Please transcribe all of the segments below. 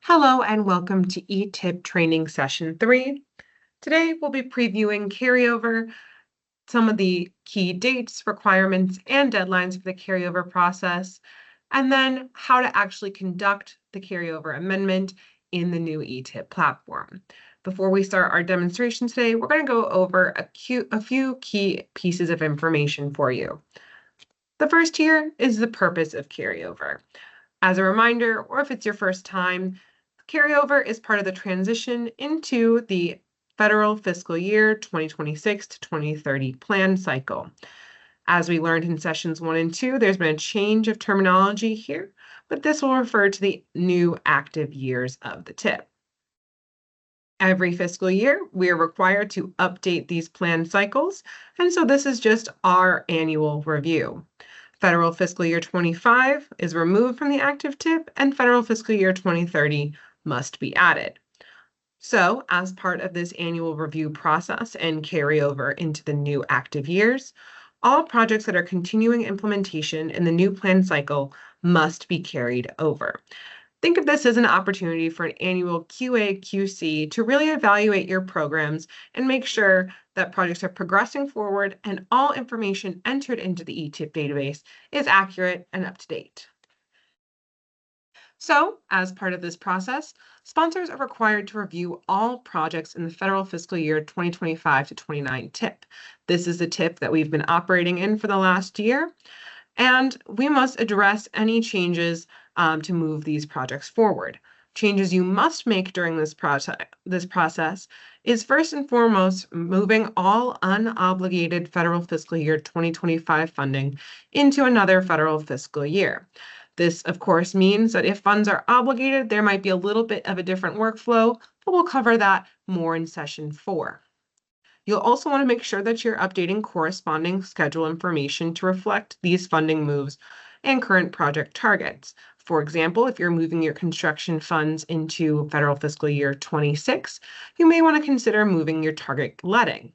Hello and welcome to eTIP Training Session 3. Today we'll be previewing carryover, some of the key dates, requirements, and deadlines for the carryover process, and then how to actually conduct the carryover amendment in the new eTIP platform. Before we start our demonstration today, we're going to go over a few key pieces of information for you. The first here is the purpose of carryover. As a reminder, or if it's your first time, carryover is part of the transition into the federal fiscal year 2026 to 2030 plan cycle. As we learned in sessions 1 and 2, there's been a change of terminology here, but this will refer to the new active years of the TIP. Every fiscal year, we are required to update these plan cycles, and so this is just our annual review. Federal fiscal year 25 is removed from the active TIP, and federal fiscal year 2030 must be added. So, as part of this annual review process and carryover into the new active years, all projects that are continuing implementation in the new plan cycle must be carried over. Think of this as an opportunity for an annual QA/QC to really evaluate your programs and make sure that projects are progressing forward and all information entered into the eTIP database is accurate and up to date. So, as part of this process, sponsors are required to review all projects in the federal fiscal year 2025 to 29 TIP. This is the TIP that we've been operating in for the last year, and we must address any changes to move these projects forward. Changes you must make during this process is first and foremost moving all unobligated federal fiscal year 2025 funding into another federal fiscal year. This, of course, means that if funds are obligated, there might be a little bit of a different workflow, but we'll cover that more in session 4. You'll also want to make sure that you're updating corresponding schedule information to reflect these funding moves and current project targets. For example, if you're moving your construction funds into federal fiscal year 26, you may want to consider moving your target letting.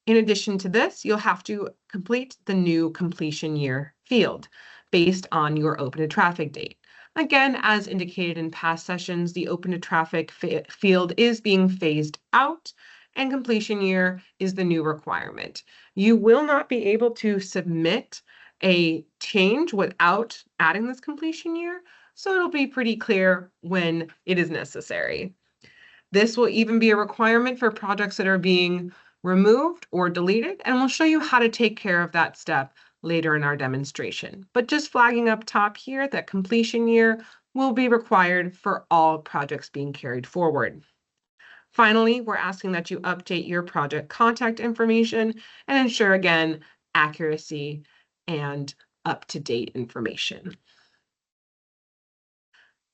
In addition to this, you'll have to complete the new completion year field based on your open to traffic date. Again, as indicated in past sessions, the open to traffic field is being phased out, and completion year is the new requirement. You will not be able to submit a change without adding this completion year, so it'll be pretty clear when it is necessary. This will even be a requirement for projects that are being removed or deleted, and we'll show you how to take care of that step later in our demonstration. But just flagging up top here that completion year will be required for all projects being carried forward. Finally, we're asking that you update your project contact information and ensure, again, accuracy and up-to-date information.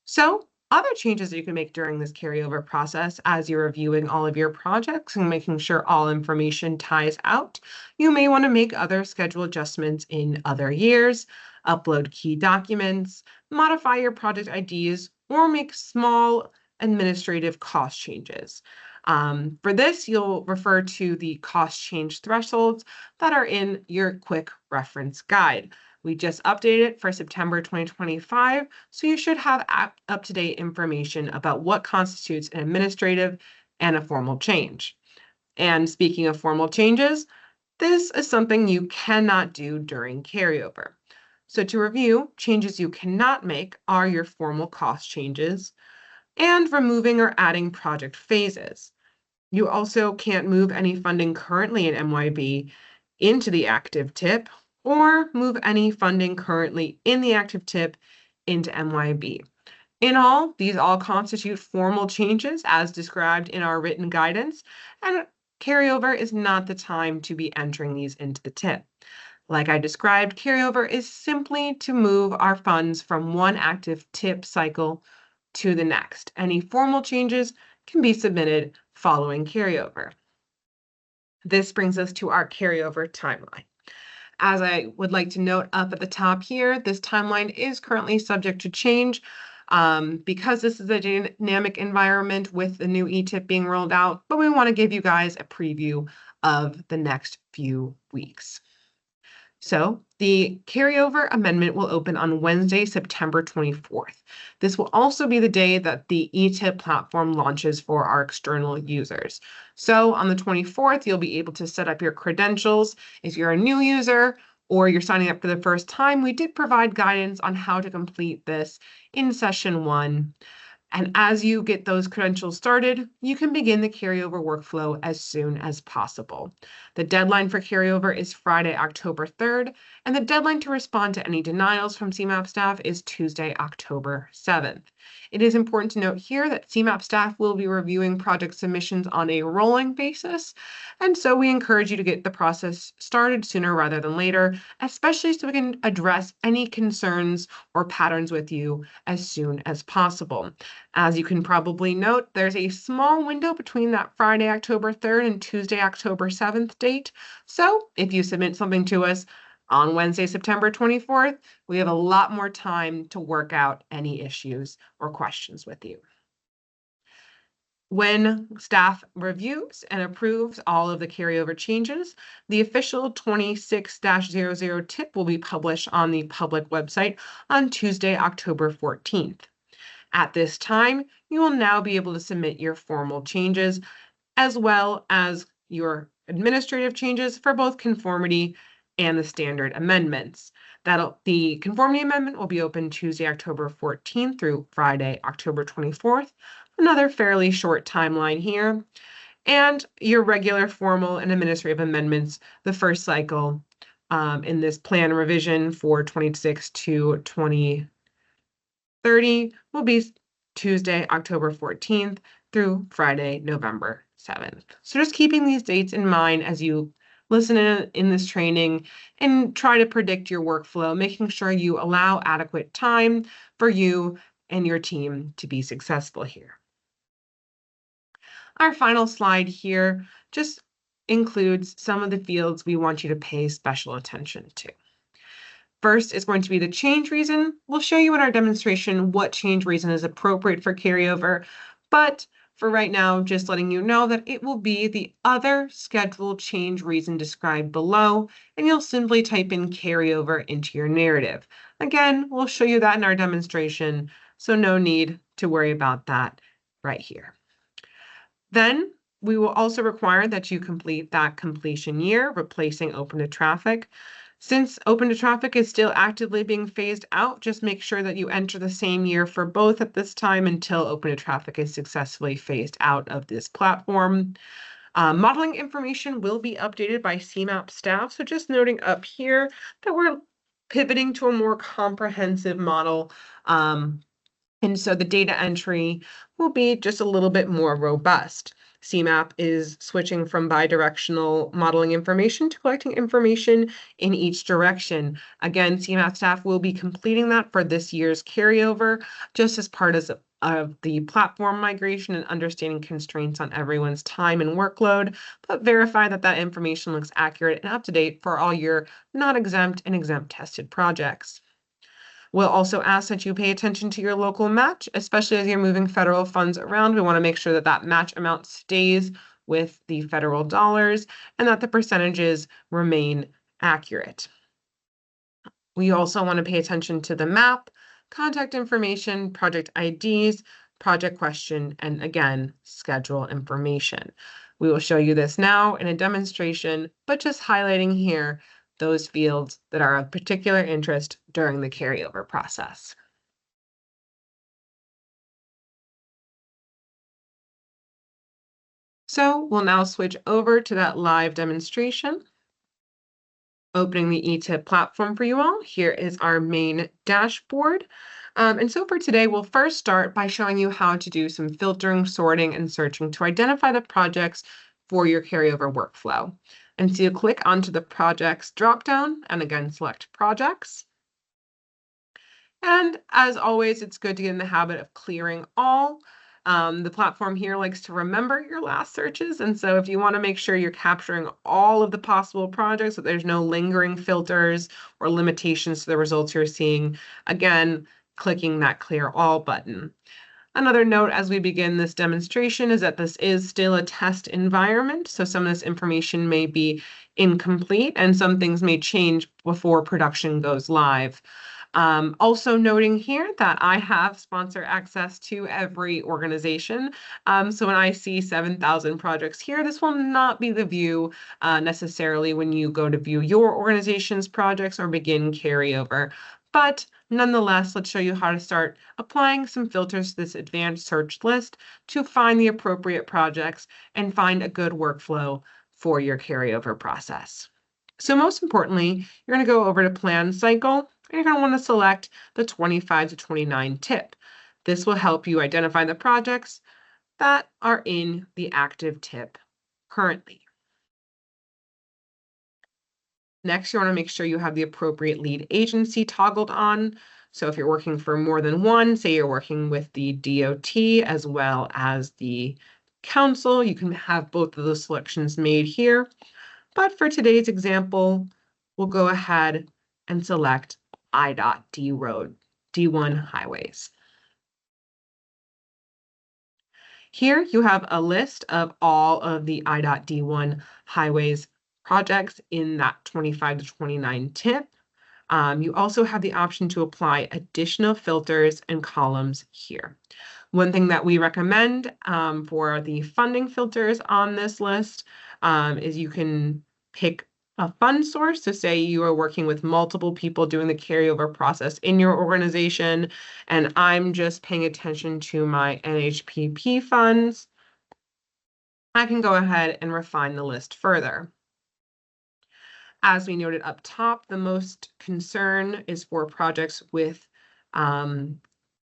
So, other changes that you can make during this carryover process as you're reviewing all of your projects and making sure all information ties out, you may want to make other schedule adjustments in other years, upload key documents, modify your project IDs, or make small administrative cost changes. For this, you'll refer to the cost change thresholds that are in your quick reference guide. We just updated it for September 2025, so you should have up-to-date information about what constitutes an administrative and a formal change. And speaking of formal changes, this is something you cannot do during carryover. So to review, changes you cannot make are your formal cost changes and removing or adding project phases. You also can't move any funding currently in MYB into the active TIP or move any funding currently in the active TIP into MYB. In all, these all constitute formal changes as described in our written guidance, and carryover is not the time to be entering these into the TIP. Like I described, carryover is simply to move our funds from one active TIP cycle to the next. Any formal changes can be submitted following carryover. This brings us to our carryover timeline. As I would like to note up at the top here, this timeline is currently subject to change because this is a dynamic environment with the new eTIP being rolled out, but we want to give you guys a preview of the next few weeks. So The carryover amendment will open on Wednesday, September 24th. This will also be the day that the eTIP platform launches for our external users. So on the 24th, you'll be able to set up your credentials. If you're a new user or you're signing up for the first time, we did provide guidance on how to complete this in session 1. And as you get those credentials started, you can begin the carryover workflow as soon as possible. The deadline for carryover is Friday, October 3rd, and the deadline to respond to any denials from CMAP staff is Tuesday, October 7th. It is important to note here that CMAP staff will be reviewing project submissions on a rolling basis, and so we encourage you to get the process started sooner rather than later, especially so we can address any concerns or patterns with you as soon as possible. As you can probably note, there's a small window between that Friday, October 3rd and Tuesday, October 7th date. So if you submit something to us on Wednesday, September 24th, we have a lot more time to work out any issues or questions with you. When staff reviews and approves all of the carryover changes, the official 26-00 tip will be published on the public website on Tuesday, October 14th. At this time, you will now be able to submit your formal changes as well as your administrative changes for both conformity and the standard amendments. The conformity amendment will be open Tuesday, October 14th through Friday, October 24th. Another fairly short timeline here. And your regular formal and administrative amendments, the first cycle in this plan revision for 26 to 2030 will be Tuesday, October 14th through Friday, November 7th. So just keeping these dates in mind as you listen in this training and try to predict your workflow, making sure you allow adequate time for you and your team to be successful here. Our final slide here just includes some of the fields we want you to pay special attention to. First is going to be the change reason. We'll show you in our demonstration what change reason is appropriate for carryover, but for right now, just letting you know that it will be the other scheduled change reason described below, and you'll simply type in carryover into your narrative. Again, we'll show you that in our demonstration, so no need to worry about that right here. Then we will also require that you complete that completion year, replacing open to traffic. Since open to traffic is still actively being phased out, just make sure that you enter the same year for both at this time until open to traffic is successfully phased out of this platform. Modeling information will be updated by CMAP staff. So just noting up here that we're pivoting to a more comprehensive model. And so the data entry will be just a little bit more robust. CMAP is switching from bidirectional modeling information to collecting information in each direction. Again, CMAP staff will be completing that for this year's carryover, just as part of the platform migration and understanding constraints on everyone's time and workload, but verify that that information looks accurate and up to date for all your non-exempt and exempt tested projects. We'll also ask that you pay attention to your local match, especially as you're moving federal funds around. We want to make sure that that match amount stays with the federal dollars and that the percentages remain accurate. We also want to pay attention to the map, contact information, project IDs, project question, and again, schedule information. We will show you this now in a demonstration, but just highlighting here those fields that are of particular interest during the carryover process. So we'll now switch over to that live demonstration. Opening the eTIP platform for you all. Here is our main dashboard. And so for today, we'll first start by showing you how to do some filtering, sorting, and searching to identify the projects for your carryover workflow. And so you click onto the projects dropdown and again, select projects. And as always, it's good to get in the habit of clearing all. The platform here likes to remember your last searches. And so if you want to make sure you're capturing all of the possible projects, that there's no lingering filters or limitations to the results you're seeing, again, clicking that clear all button. Another note as we begin this demonstration is that this is still a test environment, so some of this information may be incomplete, and some things may change before production goes live. Also noting here that I have sponsor access to every organization. So when I see 7,000 projects here, this will not be the view necessarily when you go to view your organization's projects or begin carryover. But nonetheless, let's show you how to start applying some filters to this advanced search list to find the appropriate projects and find a good workflow for your carryover process. So most importantly, you're going to go over to plan cycle, and you're going to want to select the 25 to 29 tip. This will help you identify the projects that are in the active tip currently. Next, you want to make sure you have the appropriate lead agency toggled on. So if you're working for more than one, say you're working with the DOT as well as the council, you can have both of those selections made here. But for today's example, we'll go ahead and select I.D road, D1 highways. Here you have a list of all of the I.D1 highways projects in that 25 to 29 tip. You also have the option to apply additional filters and columns here. One thing that we recommend for the funding filters on this list is you can pick a fund source. So say you are working with multiple people doing the carryover process in your organization, and I'm just paying attention to my NHPP funds. I can go ahead and refine the list further. As we noted up top, the most concern is for projects with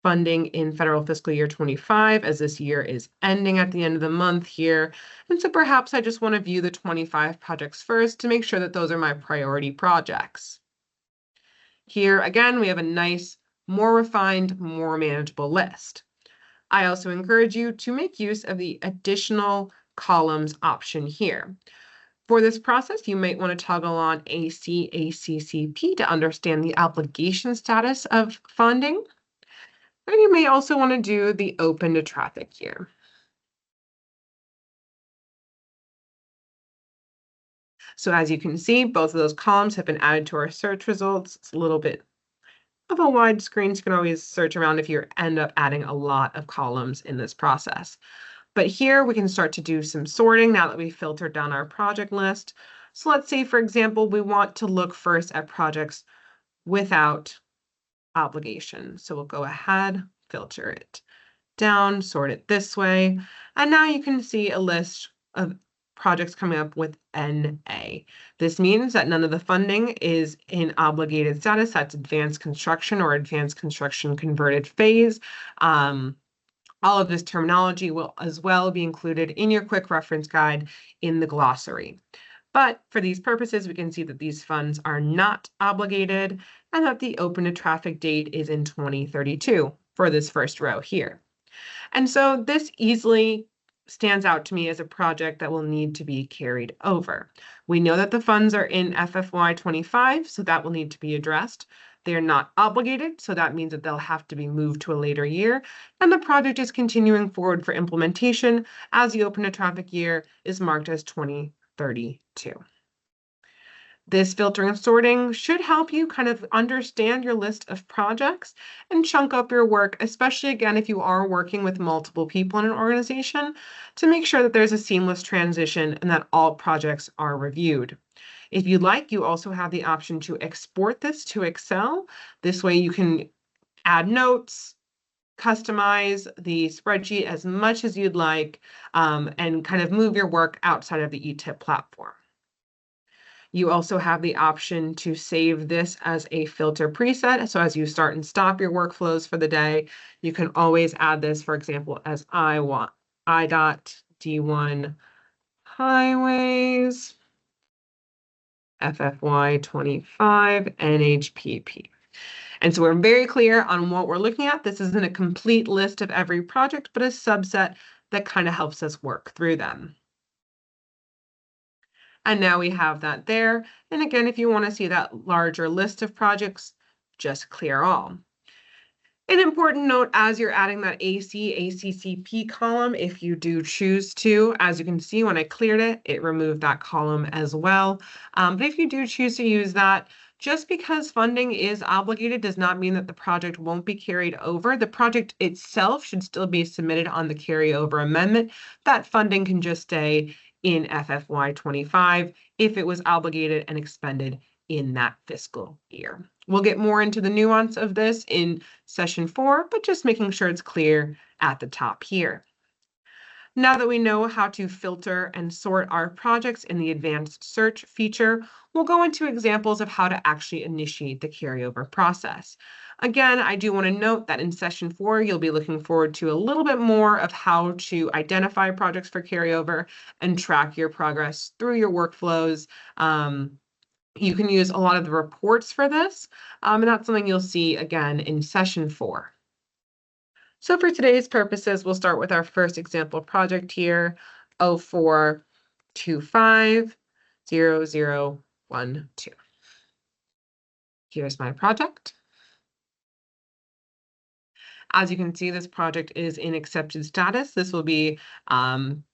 funding in federal fiscal year 25, as this year is ending at the end of the month here. And so perhaps I just want to view the 25 projects first to make sure that those are my priority projects. Here again, we have a nice, more refined, more manageable list. I also encourage you to make use of the additional columns option here. For this process, you might want to toggle on ACCCP to understand the obligation status of funding. And you may also want to do the open to traffic here. So as you can see, both of those columns have been added to our search results. It's a little bit of a wide screen, so you can always search around if you end up adding a lot of columns in this process. But here we can start to do some sorting now that we've filtered down our project list. So let's say, for example, we want to look first at projects without obligation. So we'll go ahead, filter it down, sort it this way. And now you can see a list of projects coming up with NA. This means that none of the funding is in obligated status. That's advanced construction or advanced construction converted phase. All of this terminology will as well be included in your quick reference guide in the glossary. But for these purposes, we can see that these funds are not obligated and that the open to traffic date is in 2032 for this first row here. And so this easily stands out to me as a project that will need to be carried over. We know that the funds are in FFY 25, so that will need to be addressed. They are not obligated, so that means that they'll have to be moved to a later year. And the project is continuing forward for implementation as the open to traffic year is marked as 2032. This filtering and sorting should help you kind of understand your list of projects and chunk up your work, especially again, if you are working with multiple people in an organization, to make sure that there's a seamless transition and that all projects are reviewed. If you'd like, you also have the option to export this to Excel. This way you can add notes, customize the spreadsheet as much as you'd like, and kind of move your work outside of the eTIP platform. You also have the option to save this as a filter preset. So as you start and stop your workflows for the day, you can always add this, for example, as I.D1 highways, FFY 25, NHPP. And so we're very clear on what we're looking at. This isn't a complete list of every project, but a subset that kind of helps us work through them. And now we have that there. And again, if you want to see that larger list of projects, just clear all. An important note as you're adding that ACCP column, if you do choose to, as you can see when I cleared it, it removed that column as well. But if you do choose to use that, just because funding is obligated does not mean that the project won't be carried over. The project itself should still be submitted on the carryover amendment. That funding can just stay in FFY 25 if it was obligated and expended in that fiscal year. We'll get more into the nuance of this in session 4, but just making sure it's clear at the top here. Now that we know how to filter and sort our projects in the advanced search feature, we'll go into examples of how to actually initiate the carryover process. Again, I do want to note that in session 4, you'll be looking forward to a little bit more of how to identify projects for carryover and track your progress through your workflows. You can use a lot of the reports for this, and that's something you'll see again in session 4. So for today's purposes, we'll start with our first example project here, 04250012. Here's my project. As you can see, this project is in accepted status. This will be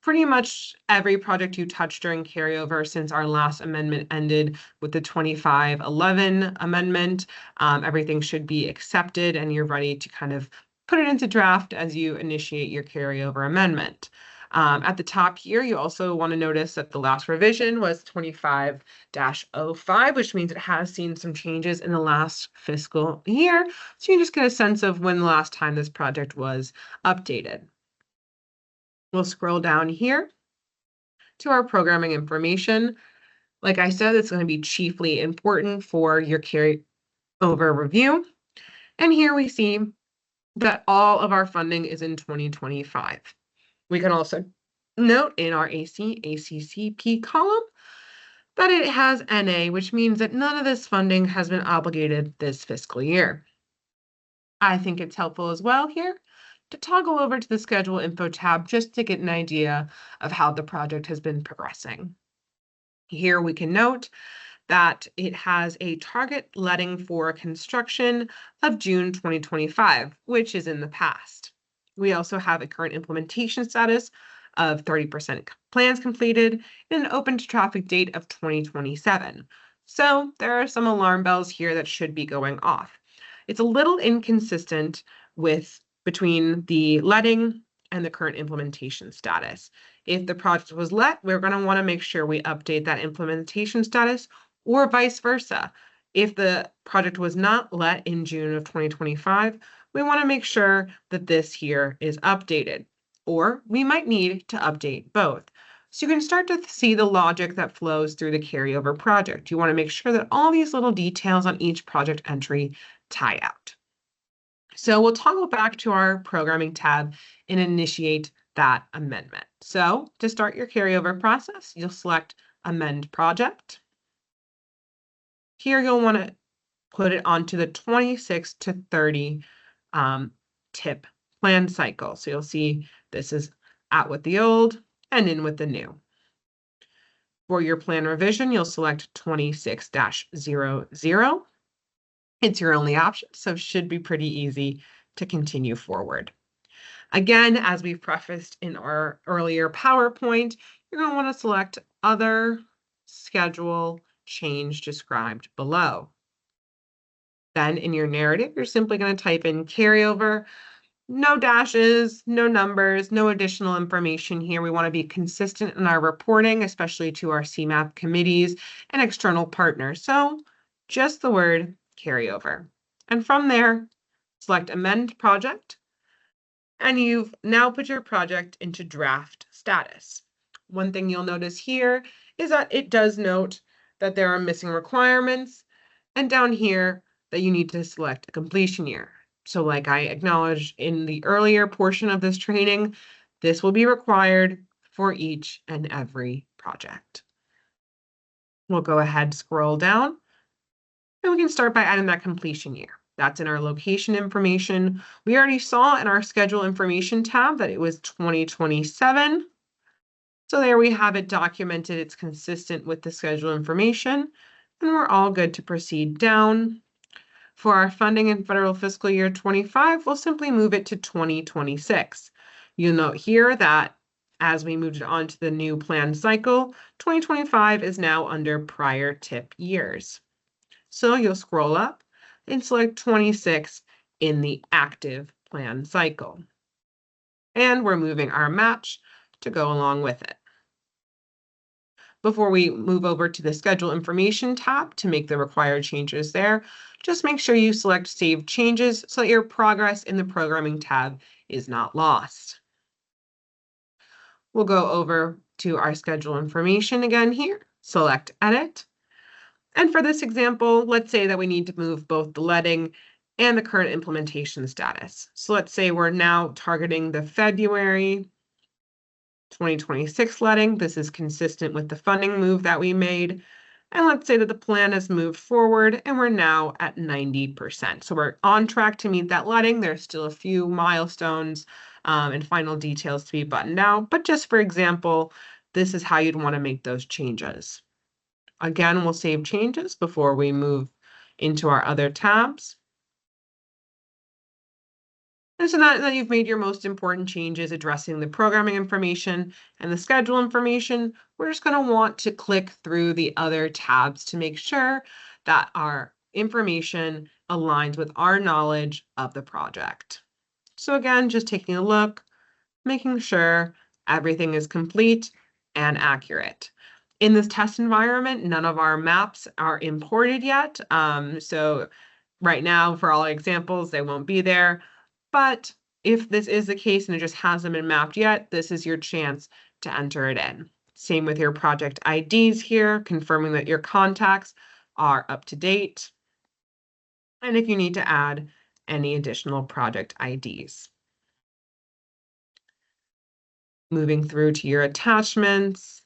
pretty much every project you touch during carryover since our last amendment ended with the 2511 amendment. Everything should be accepted and you're ready to kind of put it into draft as you initiate your carryover amendment. At the top here, you also want to notice that the last revision was 25-05, which means it has seen some changes in the last fiscal year. So you just get a sense of when the last time this project was updated. We'll scroll down here to our programming information. Like I said, it's going to be chiefly important for your carryover review. And here we see that all of our funding is in 2025. We can also note in our ACCP column that it has NA, which means that none of this funding has been obligated this fiscal year. I think it's helpful as well here to toggle over to the schedule info tab just to get an idea of how the project has been progressing. Here we can note that it has a target letting for construction of June 2025, which is in the past. We also have a current implementation status of 30% plans completed and an open to traffic date of 2027. So there are some alarm bells here that should be going off. It's a little inconsistent between the letting and the current implementation status. If the project was let, we're going to want to make sure we update that implementation status, or vice versa. If the project was not let in June of 2025, we want to make sure that this here is updated, or we might need to update both. So you can start to see the logic that flows through the carryover project. You want to make sure that all these little details on each project entry tie out. So we'll toggle back to our programming tab and initiate that amendment. So to start your carryover process, you'll select Amend Project. Here you'll want to put it onto the 26 to 30 TIP plan cycle. So you'll see this is out with the old and in with the new. For your plan revision, you'll select 26-00. It's your only option, so should be pretty easy to continue forward. Again, as we've prefaced in our earlier PowerPoint, you're going to want to select Other Schedule Change described below. Then in your narrative, you're simply going to type in carryover, no dashes, no numbers, no additional information here. We want to be consistent in our reporting, especially to our CMAP committees and external partners. So just the word carryover. And from there, select Amend Project, and you've now put your project into draft status. One thing you'll notice here is that it does note that there are missing requirements, and down here that you need to select a completion year. So like I acknowledged in the earlier portion of this training, this will be required for each and every project. We'll go ahead, scroll down, and we can start by adding that completion year. That's in our location information. We already saw in our schedule information tab that it was 2027. So there we have it documented. It's consistent with the schedule information, and we're all good to proceed down. For our funding in federal fiscal year 25, we'll simply move it to 2026. You'll note here that as we moved on to the new plan cycle, 2025 is now under prior TIP years. So you'll scroll up and select 26 in the active plan cycle. And we're moving our match to go along with it. Before we move over to the Schedule Information tab to make the required changes there, just make sure you select Save Changes so that your progress in the Programming tab is not lost. We'll go over to our Schedule Information again here, select Edit. And for this example, let's say that we need to move both the letting and the current implementation status. So let's say we're now targeting the February 2026 letting. This is consistent with the funding move that we made. And let's say that the plan has moved forward and we're now at 90%. So we're on track to meet that letting. There's still a few milestones and final details to be buttoned out. But just for example, this is how you'd want to make those changes. Again, we'll save changes before we move into our other tabs. And so now that you've made your most important changes addressing the programming information and the schedule information, we're just going to want to click through the other tabs to make sure that our information aligns with our knowledge of the project. So again, just taking a look, making sure everything is complete and accurate. In this test environment, none of our maps are imported yet. So right now, for all examples, they won't be there. But if this is the case and it just hasn't been mapped yet, this is your chance to enter it in. Same with your project IDs here, confirming that your contacts are up to date. And if you need to add any additional project IDs. Moving through to your attachments,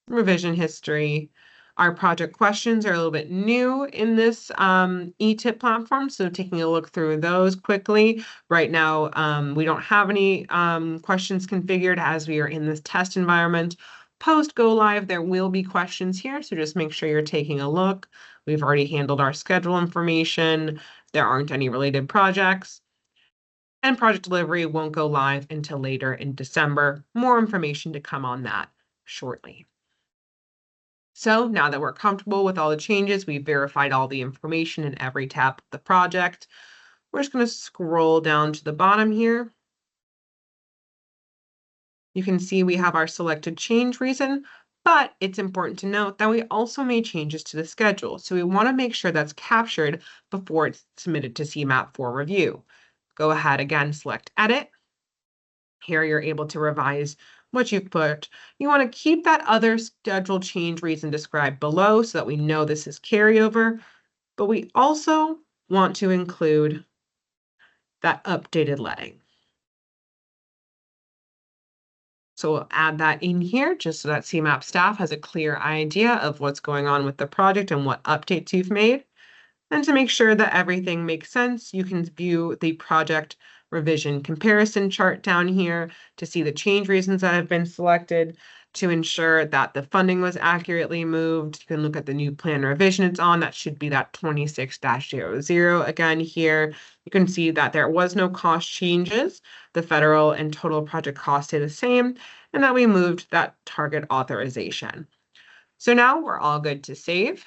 revision history. Our project questions are a little bit new in this eTIP platform, so taking a look through those quickly. Right now, we don't have any questions configured as we are in this test environment. Post go live, there will be questions here, so just make sure you're taking a look. We've already handled our schedule information. There aren't any related projects. And project delivery won't go live until later in December. More information to come on that shortly. So now that we're comfortable with all the changes, we've verified all the information in every tab of the project. We're just going to scroll down to the bottom here. You can see we have our selected change reason, but it's important to note that we also made changes to the schedule. So we want to make sure that's captured before it's submitted to CMAP for review. Go ahead again, select Edit. Here you're able to revise what you've put. You want to keep that other schedule change reason described below so that we know this is carryover, but we also want to include that updated letting. So we'll add that in here just so that CMAP staff has a clear idea of what's going on with the project and what updates you've made. And to make sure that everything makes sense, you can view the project revision comparison chart down here to see the change reasons that have been selected to ensure that the funding was accurately moved. You can look at the new plan revision it's on. That should be that 26-00. Again, here you can see that there was no cost changes. The federal and total project cost stay the same, and that we moved that target authorization. So now we're all good to save.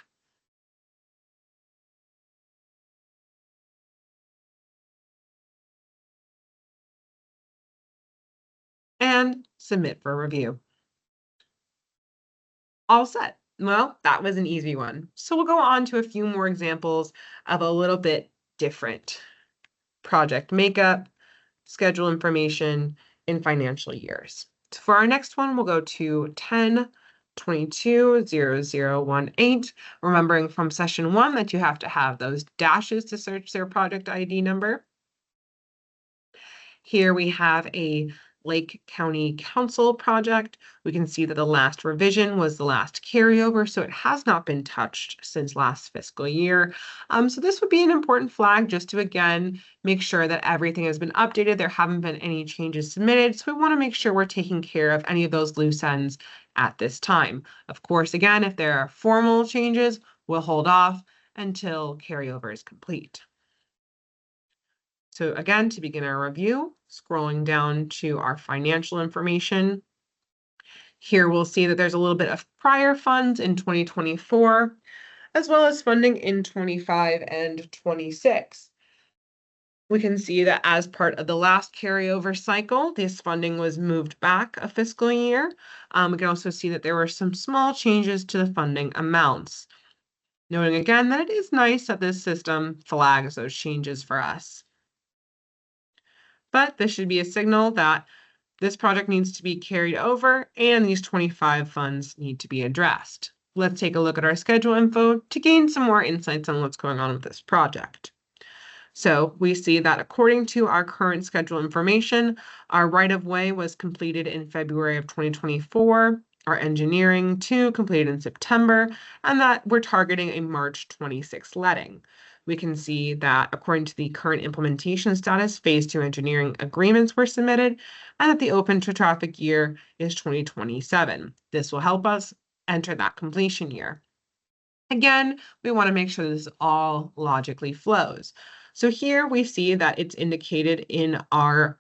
And submit for review. All set. Well, that was an easy one. So we'll go on to a few more examples of a little bit different project makeup, schedule information, and financial years. So for our next one, we'll go to 10-22-0018, remembering from session 1 that you have to have those dashes to search their project ID number. Here we have a Lake County Council project. We can see that the last revision was the last carryover, so it has not been touched since last fiscal year. So this would be an important flag just to, again, make sure that everything has been updated. There haven't been any changes submitted, so we want to make sure we're taking care of any of those loose ends at this time. Of course, again, if there are formal changes, we'll hold off until carryover is complete. So again, to begin our review, scrolling down to our financial information, here we'll see that there's a little bit of prior funds in 2024, as well as funding in 25 and 26. We can see that as part of the last carryover cycle, this funding was moved back a fiscal year. We can also see that there were some small changes to the funding amounts. Noting again that it is nice that this system flags those changes for us. But this should be a signal that this project needs to be carried over and these 25 funds need to be addressed. Let's take a look at our schedule info to gain some more insights on what's going on with this project. So we see that according to our current schedule information, our right-of-way was completed in February of 2024, our engineering 2 completed in September, and that we're targeting a March 26 letting. We can see that according to the current implementation status, phase 2 engineering agreements were submitted, and that the open to traffic year is 2027. This will help us enter that completion year. Again, we want to make sure this all logically flows. So here we see that it's indicated in our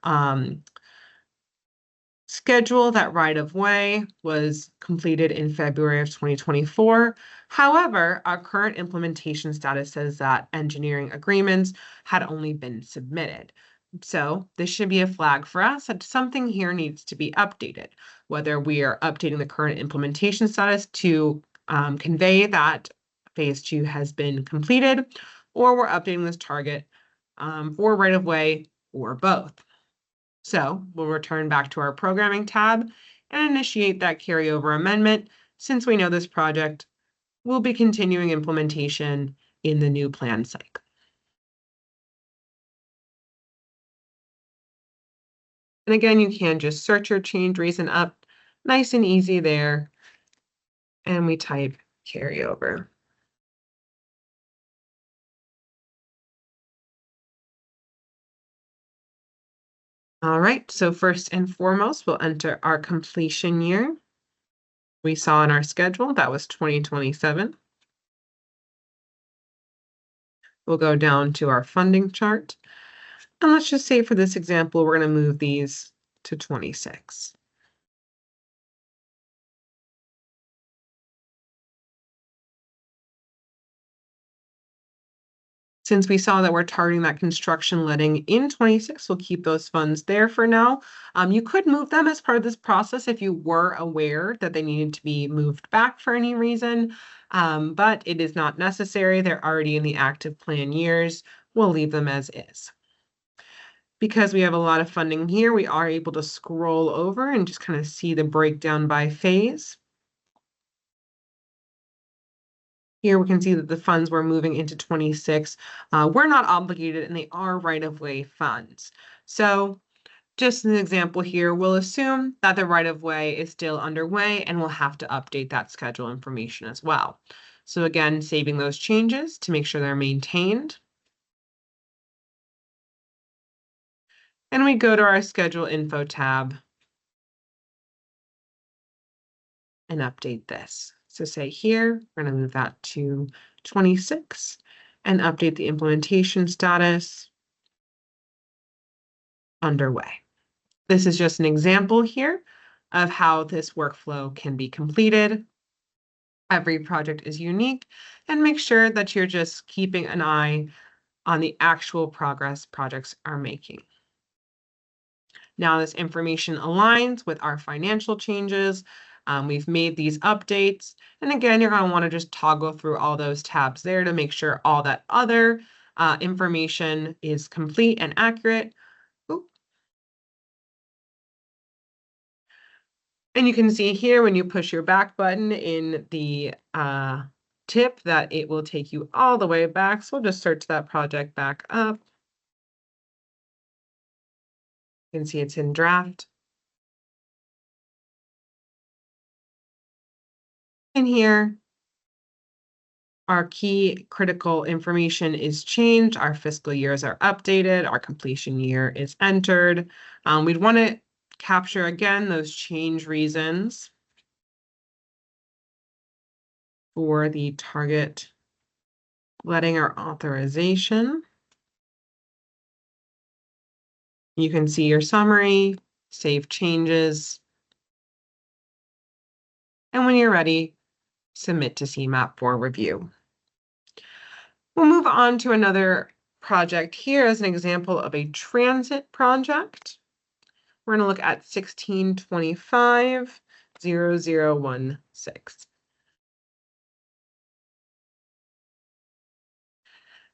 schedule that right-of-way was completed in February of 2024. However, our current implementation status says that engineering agreements had only been submitted. So this should be a flag for us that something here needs to be updated, whether we are updating the current implementation status to convey that phase 2 has been completed, or we're updating this target for right-of-way or both. So we'll return back to our programming tab and initiate that carryover amendment since we know this project will be continuing implementation in the new plan cycle. And again, you can just search or change reason up, nice and easy there. And we type carryover. All right, so first and foremost, we'll enter our completion year. We saw in our schedule that was 2027. We'll go down to our funding chart. And let's just say for this example, we're going to move these to 26. Since we saw that we're targeting that construction letting in 26, we'll keep those funds there for now. You could move them as part of this process if you were aware that they needed to be moved back for any reason, but it is not necessary. They're already in the active plan years. We'll leave them as is. Because we have a lot of funding here, we are able to scroll over and just kind of see the breakdown by phase. Here we can see that the funds we're moving into 26 we're not obligated and they are right-of-way funds. So just an example here, we'll assume that the right-of-way is still underway and we'll have to update that schedule information as well. So again, saving those changes to make sure they're maintained. And we go to our schedule info tab and update this. So say here, we're going to move that to 26 and update the implementation status underway. This is just an example here of how this workflow can be completed. Every project is unique, and make sure that you're just keeping an eye on the actual progress projects are making. Now this information aligns with our financial changes. We've made these updates. And again, you're going to want to just toggle through all those tabs there to make sure all that other information is complete and accurate. Ooh. And you can see here when you push your back button in the tip that it will take you all the way back. So we'll just search that project back up. You can see it's in draft. And here, our key critical information is changed. Our fiscal years are updated. Our completion year is entered. We'd want to capture again those change reasons for the target letting our authorization. You can see your summary, save changes, and when you're ready, submit to CMAP for review. We'll move on to another project here as an example of a transit project. We're going to look at 1625-0016.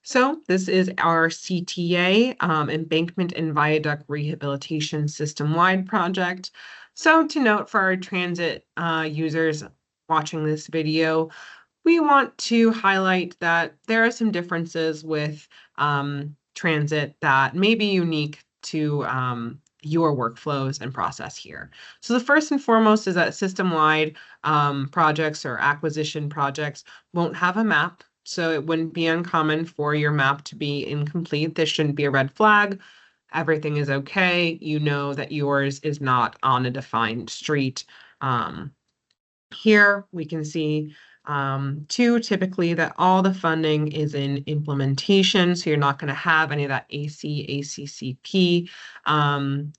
So this is our CTA, Embankment and Viaduct Rehabilitation System-wide project. So to note for our transit users watching this video, we want to highlight that there are some differences with transit that may be unique to your workflows and process here. So the first and foremost is that system-wide projects or acquisition projects won't have a map. So it wouldn't be uncommon for your map to be incomplete. This shouldn't be a red flag. Everything is okay. You know that yours is not on a defined street. Here we can see two, typically that all the funding is in implementation. So you're not going to have any of that ACCP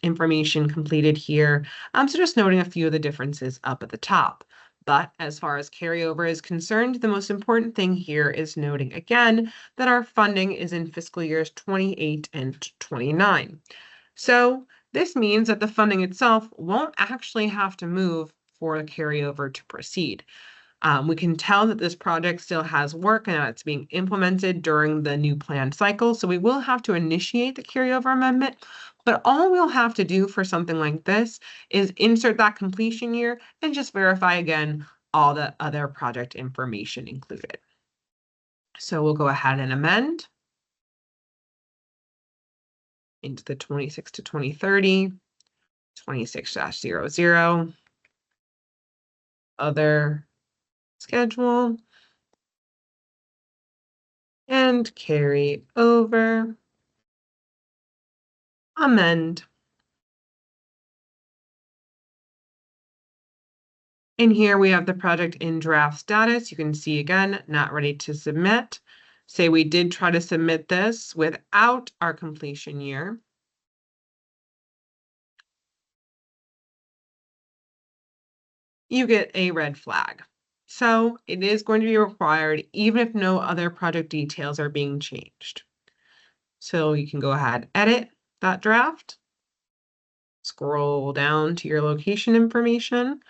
information completed here. So just noting a few of the differences up at the top. But as far as carryover is concerned, the most important thing here is noting again that our funding is in fiscal years 28 and 29. So this means that the funding itself won't actually have to move for the carryover to proceed. We can tell that this project still has work and that it's being implemented during the new plan cycle. So we will have to initiate the carryover amendment, but all we'll have to do for something like this is insert that completion year and just verify again all the other project information included. So we'll go ahead and amend into the 26 to 2030, 26-00, other schedule, and carry over, amend. And here we have the project in draft status. You can see again, not ready to submit. Say we did try to submit this without our completion year. You get a red flag. So it is going to be required even if no other project details are being changed. So you can go ahead, edit that draft, scroll down to your location information,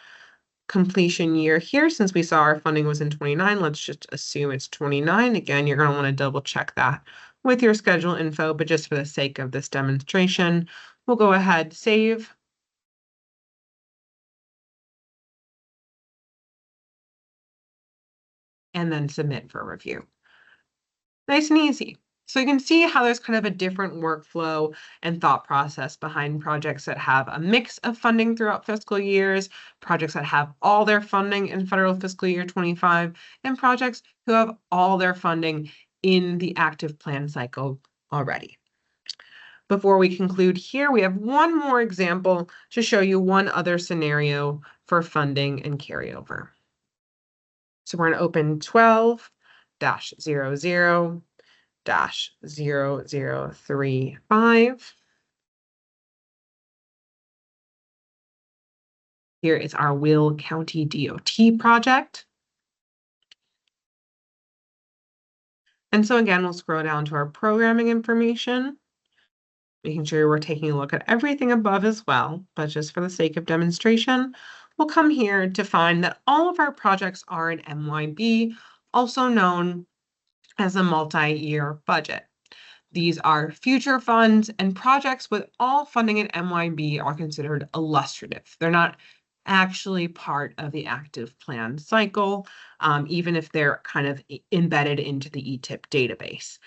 completion year here. Since we saw our funding was in 29, let's just assume it's 29. Again, you're going to want to double check that with your schedule info, but just for the sake of this demonstration, we'll go ahead, save. And then submit for review. Nice and easy. So you can see how there's kind of a different workflow and thought process behind projects that have a mix of funding throughout fiscal years, projects that have all their funding in federal fiscal year 25, and projects who have all their funding in the active plan cycle already. Before we conclude here, we have one more example to show you one other scenario for funding and carryover. So we're going to open 12-00-0035. Here is our Will County DOT project. And so again, we'll scroll down to our programming information, making sure we're taking a look at everything above as well, but just for the sake of demonstration, we'll come here to find that all of our projects are in MYB, also known as a multi-year budget. These are future funds, and projects with all funding in MYB are considered illustrative. They're not actually part of the active plan cycle, even if they're kind of embedded into the eTIP database.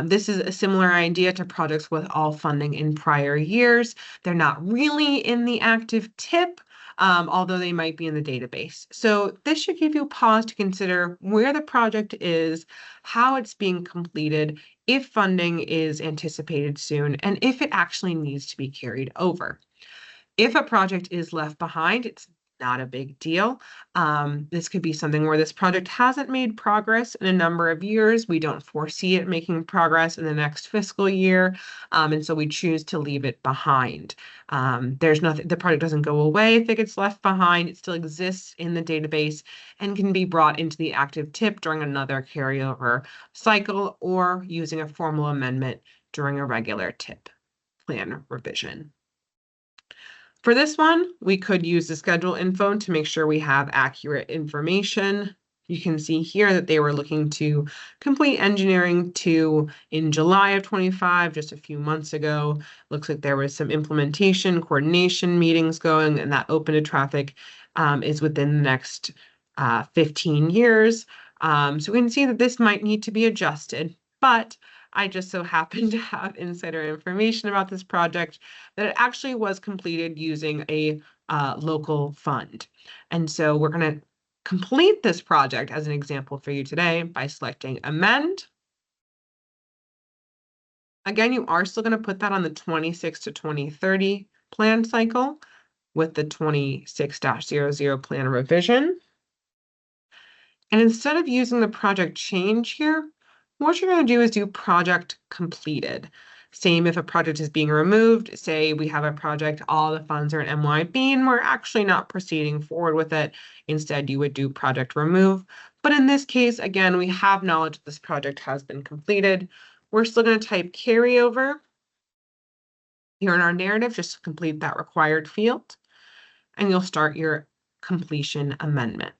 This is a similar idea to projects with all funding in prior years. They're not really in the active TIP, although they might be in the database. So this should give you pause to consider where the project is, how it's being completed, if funding is anticipated soon, and if it actually needs to be carried over. If a project is left behind, it's not a big deal. This could be something where this project hasn't made progress in a number of years. We don't foresee it making progress in the next fiscal year, and so we choose to leave it behind. There's nothing, the project doesn't go away if it gets left behind. It still exists in the database and can be brought into the active TIP during another carryover cycle or using a formal amendment during a regular TIP plan revision. For this one, we could use the schedule info to make sure we have accurate information. You can see here that they were looking to complete engineering 2 in July of 25, just a few months ago. Looks like there was some implementation, coordination meetings going, and that open to traffic is within the next 15 years. So we can see that this might need to be adjusted, but I just so happen to have insider information about this project that it actually was completed using a local fund. And so we're going to complete this project as an example for you today by selecting Amend. Again, you are still going to put that on the 26 to 2030 plan cycle with the 26-00 plan revision. And instead of using the project change here, what you're going to do is do project completed. Same if a project is being removed, say we have a project, all the funds are in MYB and we're actually not proceeding forward with it. Instead, you would do project remove. But in this case, again, we have knowledge that this project has been completed. We're still going to type carryover here in our narrative, just to complete that required field. And you'll start your completion amendment.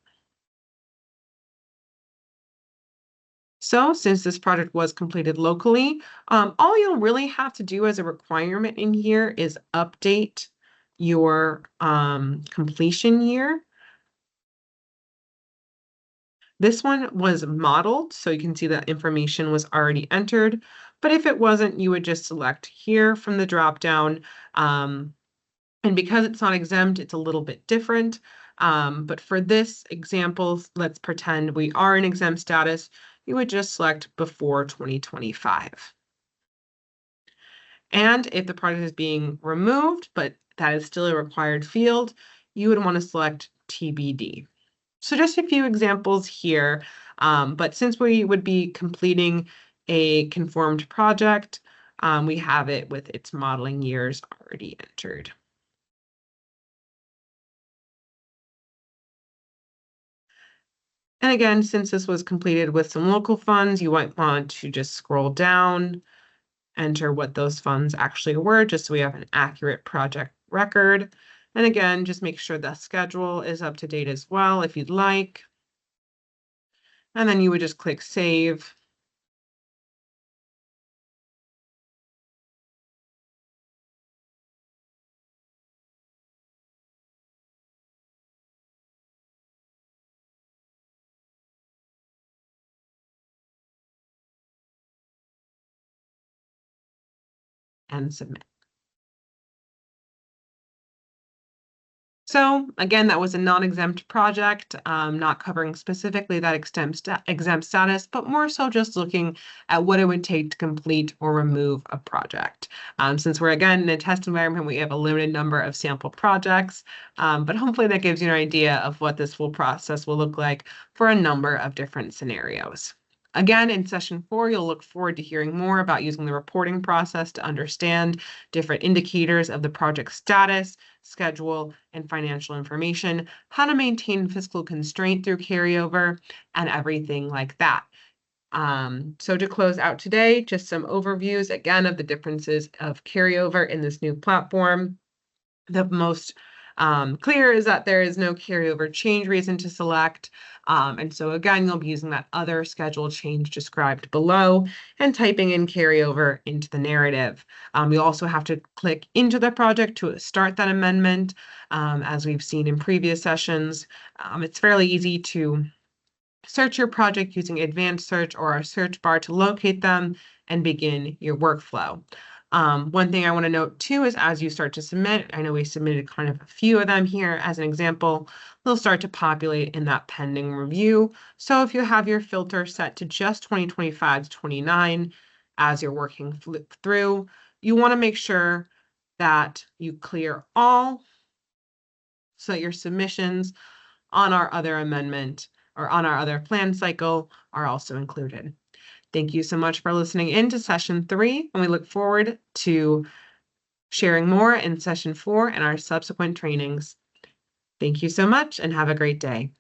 So since this project was completed locally, all you'll really have to do as a requirement in here is update your completion year. This one was modeled, so you can see that information was already entered. But if it wasn't, you would just select here from the dropdown. And because it's not exempt, it's a little bit different. But for this example, let's pretend we are in exempt status. You would just select before 2025. And if the project is being removed, but that is still a required field, you would want to select TBD. So just a few examples here, but since we would be completing a conformed project, we have it with its modeling years already entered. And again, since this was completed with some local funds, you might want to just scroll down, enter what those funds actually were, just so we have an accurate project record. And again, just make sure the schedule is up to date as well if you'd like. And then you would just click Save. And submit. So again, that was a non-exempt project, not covering specifically that exempt status, but more so just looking at what it would take to complete or remove a project. Since we're again in a test environment, we have a limited number of sample projects, but hopefully that gives you an idea of what this full process will look like for a number of different scenarios. Again, in session 4, you'll look forward to hearing more about using the reporting process to understand different indicators of the project status, schedule, and financial information, how to maintain fiscal constraint through carryover, and everything like that. So to close out today, just some overviews again of the differences of carryover in this new platform. The most clear is that there is no carryover change reason to select. And so again, you'll be using that other schedule change described below and typing in carryover into the narrative. You'll also have to click into the project to start that amendment. As we've seen in previous sessions, it's fairly easy to search your project using advanced search or a search bar to locate them and begin your workflow. One thing I want to note too is as you start to submit, I know we submitted kind of a few of them here as an example, they'll start to populate in that pending review. So if you have your filter set to just 2025 to 29 as you're working through, you want to make sure that you clear all so that your submissions on our other amendment or on our other plan cycle are also included. Thank you so much for listening in to session 3, and we look forward to sharing more in session 4 and our subsequent trainings. Thank you so much and have a great day.